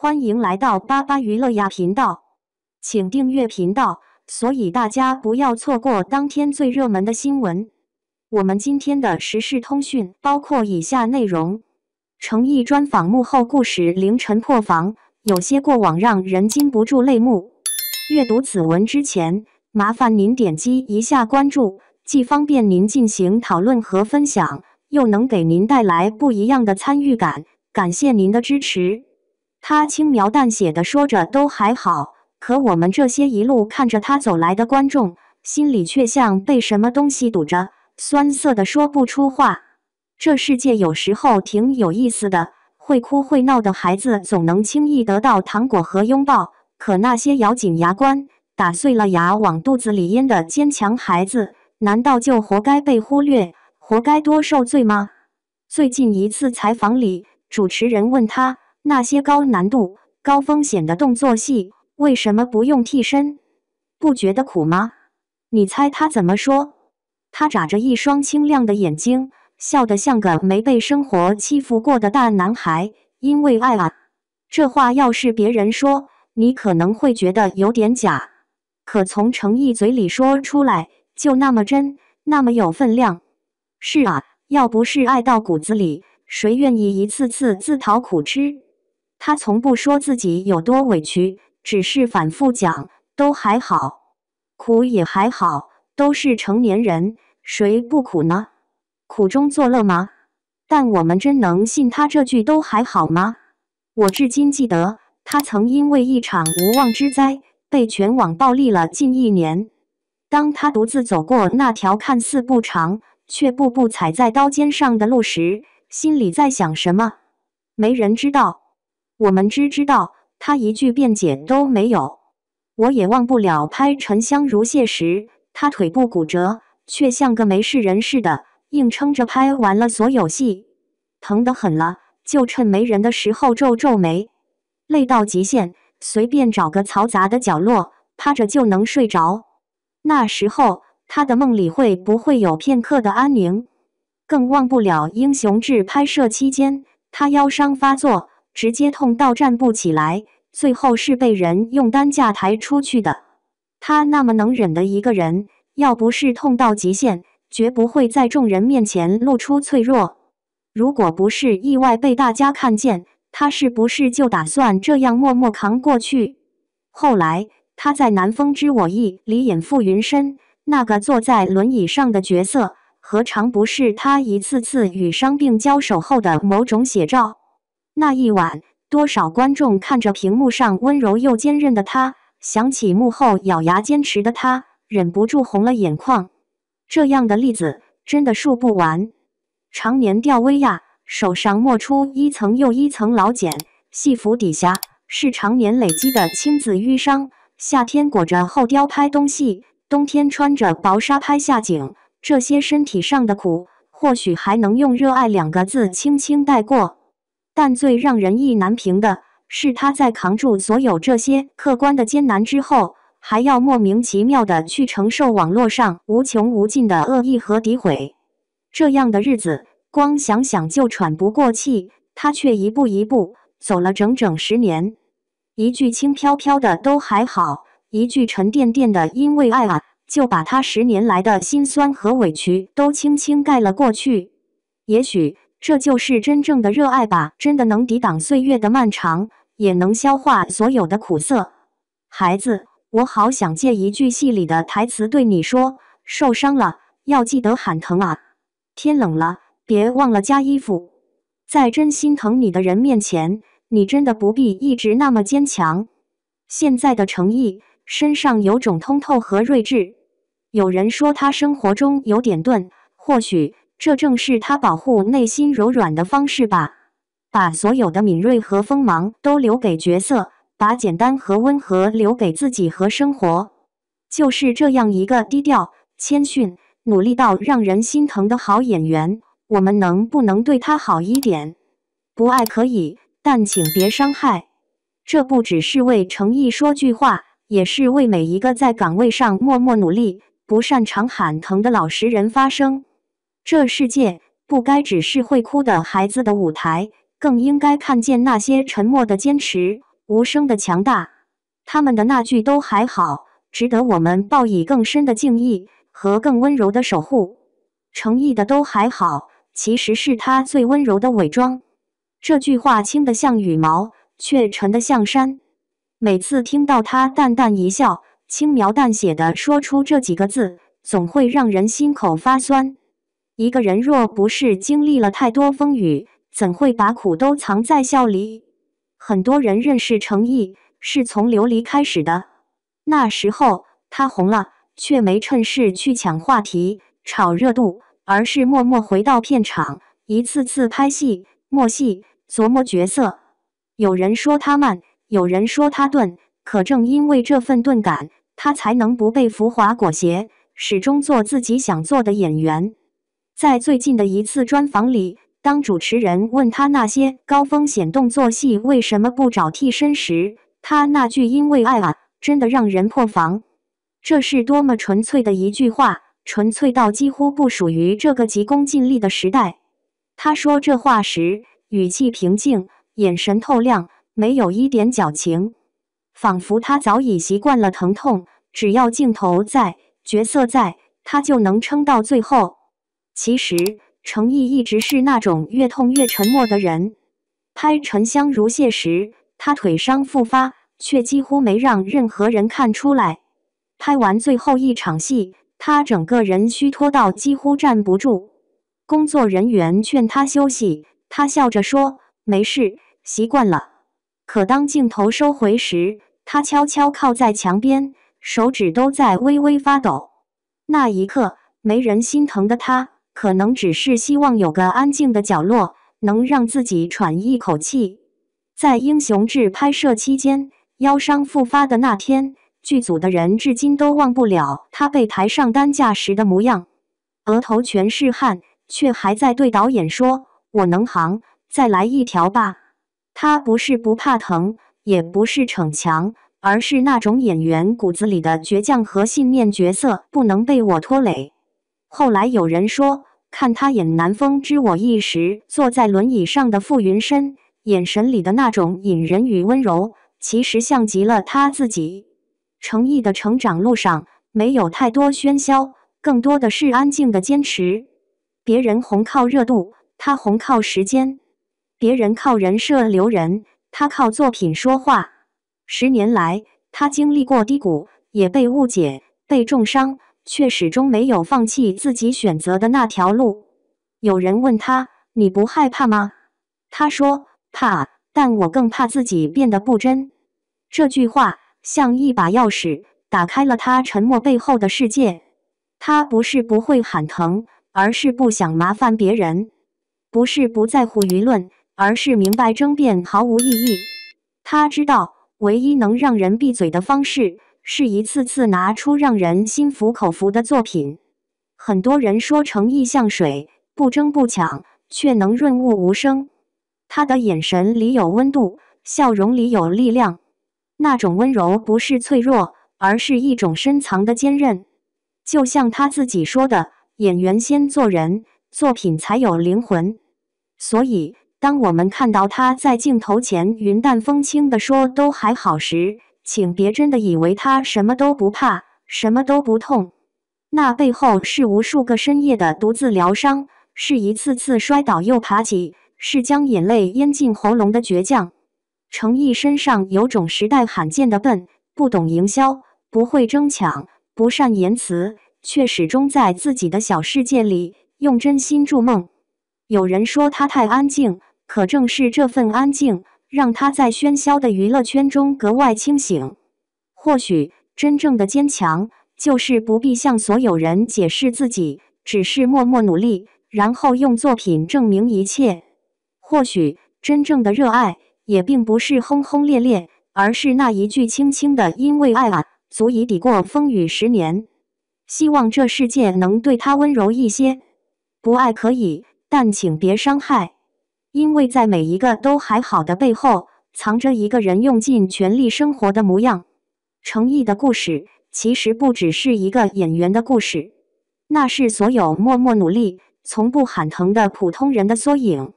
欢迎来到巴巴娱乐呀频道，请订阅频道，所以大家不要错过当天最热门的新闻。我们今天的时事通讯包括以下内容：诚毅专访幕后故事，凌晨破防，有些过往让人禁不住泪目。阅读此文之前，麻烦您点击一下关注，既方便您进行讨论和分享，又能给您带来不一样的参与感。感谢您的支持。他轻描淡写的说着都还好，可我们这些一路看着他走来的观众，心里却像被什么东西堵着，酸涩的说不出话。这世界有时候挺有意思的，会哭会闹的孩子总能轻易得到糖果和拥抱，可那些咬紧牙关，打碎了牙往肚子里咽的坚强孩子，难道就活该被忽略，活该多受罪吗？最近一次采访里，主持人问他，那些高难度、高风险的动作戏，为什么不用替身？不觉得苦吗？你猜他怎么说？他眨着一双清亮的眼睛，笑得像个没被生活欺负过的大男孩。因为爱啊！这话要是别人说，你可能会觉得有点假，可从诚毅嘴里说出来，就那么真，那么有分量。是啊，要不是爱到骨子里，谁愿意一次次自讨苦吃？他从不说自己有多委屈，只是反复讲，都还好，苦也还好，都是成年人，谁不苦呢？苦中作乐吗？但我们真能信他这句都还好吗？我至今记得，他曾因为一场无妄之灾，被全网暴力了近1年。当他独自走过那条看似不长，却步步踩在刀尖上的路时，心里在想什么？没人知道。我们只知道，他一句辩解都没有。我也忘不了拍《沉香如屑》时，他腿部骨折，却像个没事人似的，硬撑着拍完了所有戏。疼得很了，就趁没人的时候皱皱眉。累到极限，随便找个嘈杂的角落，趴着就能睡着。那时候，他的梦里会不会有片刻的安宁？更忘不了《英雄志》拍摄期间，他腰伤发作，直接痛到站不起来，最后是被人用担架抬出去的。他那么能忍的一个人，要不是痛到极限，绝不会在众人面前露出脆弱。如果不是意外被大家看见，他是不是就打算这样默默扛过去？后来，他在《南风知我意》里演傅云深，那个坐在轮椅上的角色，何尝不是他一次次与伤病交手后的某种写照？那一晚，多少观众看着屏幕上温柔又坚韧的他，想起幕后咬牙坚持的他，忍不住红了眼眶。这样的例子真的数不完。常年吊威亚，手上抹出一层又一层老茧，戏服底下是常年累积的青紫淤伤。夏天裹着厚貂拍东戏，冬天穿着薄纱拍下景，这些身体上的苦，或许还能用热爱2个字轻轻带过。但最让人意难平的是，他在扛住所有这些客观的艰难之后，还要莫名其妙地去承受网络上无穷无尽的恶意和诋毁。这样的日子，光想想就喘不过气，他却一步一步走了整整10年。一句轻飘飘的都还好，一句沉甸甸的因为爱啊，就把他10年来的辛酸和委屈都轻轻盖了过去。也许这就是真正的热爱吧，真的能抵挡岁月的漫长，也能消化所有的苦涩。孩子，我好想借一句戏里的台词对你说，受伤了，要记得喊疼啊。天冷了，别忘了加衣服。在真心疼你的人面前，你真的不必一直那么坚强。现在的诚毅身上有种通透和睿智。有人说他生活中有点钝，或许这正是他保护内心柔软的方式吧。把所有的敏锐和锋芒都留给角色，把简单和温和留给自己和生活。就是这样一个低调、谦逊、努力到让人心疼的好演员，我们能不能对他好一点？不爱可以，但请别伤害。这不只是为诚毅说句话，也是为每一个在岗位上默默努力、不擅长喊疼的老实人发声。这世界不该只是会哭的孩子的舞台，更应该看见那些沉默的坚持、无声的强大。他们的那句都还好，值得我们报以更深的敬意和更温柔的守护。诚意的都还好，其实是他最温柔的伪装。这句话轻得像羽毛，却沉得像山。每次听到他淡淡一笑，轻描淡写地说出这几个字，总会让人心口发酸。一个人若不是经历了太多风雨，怎会把苦都藏在笑里？很多人认识程毅是从琉璃开始的，那时候他红了，却没趁势去抢话题、炒热度，而是默默回到片场，一次次拍戏、默戏、琢磨角色。有人说他慢，有人说他钝，可正因为这份钝感，他才能不被浮华裹挟，始终做自己想做的演员。在最近的一次专访里，当主持人问他那些高风险动作戏为什么不找替身时，他那句因为爱啊，真的让人破防。这是多么纯粹的一句话，纯粹到几乎不属于这个急功近利的时代。他说这话时，语气平静，眼神透亮，没有一点矫情，仿佛他早已习惯了疼痛，只要镜头在，角色在，他就能撑到最后。其实，程毅一直是那种越痛越沉默的人。拍《沉香如屑》时，他腿伤复发，却几乎没让任何人看出来。拍完最后一场戏，他整个人虚脱到几乎站不住。工作人员劝他休息，他笑着说：“没事，习惯了。”可当镜头收回时，他悄悄靠在墙边，手指都在微微发抖。那一刻，没人心疼的他，可能只是希望有个安静的角落，能让自己喘一口气。在《英雄志》拍摄期间，腰伤复发的那天，剧组的人至今都忘不了他被抬上担架时的模样，额头全是汗，却还在对导演说：“我能行，再来一条吧。”他不是不怕疼，也不是逞强，而是那种演员骨子里的倔强和信念，角色不能被我拖累。后来有人说，看他演《南风知我意》时，坐在轮椅上的傅云深，眼神里的那种隐忍与温柔，其实像极了他自己。程毅的成长路上，没有太多喧嚣，更多的是安静的坚持。别人红靠热度，他红靠时间；别人靠人设留人，他靠作品说话。10年来，他经历过低谷，也被误解，被重伤，却始终没有放弃自己选择的那条路。有人问他：“你不害怕吗？”他说：“怕，但我更怕自己变得不真。”这句话像一把钥匙，打开了他沉默背后的世界。他不是不会喊疼，而是不想麻烦别人；不是不在乎舆论，而是明白争辩毫无意义。他知道，唯一能让人闭嘴的方式，是一次次拿出让人心服口服的作品。很多人说程毅像水，不争不抢，却能润物无声。他的眼神里有温度，笑容里有力量。那种温柔不是脆弱，而是一种深藏的坚韧。就像他自己说的，演员先做人，作品才有灵魂。所以，当我们看到他在镜头前云淡风轻地说都还好时，请别真的以为他什么都不怕，什么都不痛。那背后是无数个深夜的独自疗伤，是一次次摔倒又爬起，是将眼泪咽进喉咙的倔强。程毅身上有种时代罕见的笨，不懂营销，不会争抢，不善言辞，却始终在自己的小世界里用真心筑梦。有人说他太安静，可正是这份安静，让他在喧嚣的娱乐圈中格外清醒。或许真正的坚强，就是不必向所有人解释自己，只是默默努力，然后用作品证明一切。或许真正的热爱，也并不是轰轰烈烈，而是那一句轻轻的因为爱啊，足以抵过风雨10年。希望这世界能对他温柔一些。不爱可以，但请别伤害。因为在每一个都还好的背后，藏着一个人用尽全力生活的模样。程毅的故事，其实不只是一个演员的故事，那是所有默默努力、从不喊疼的普通人的缩影。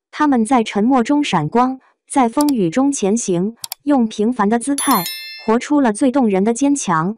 他们在沉默中闪光，在风雨中前行，用平凡的姿态活出了最动人的坚强。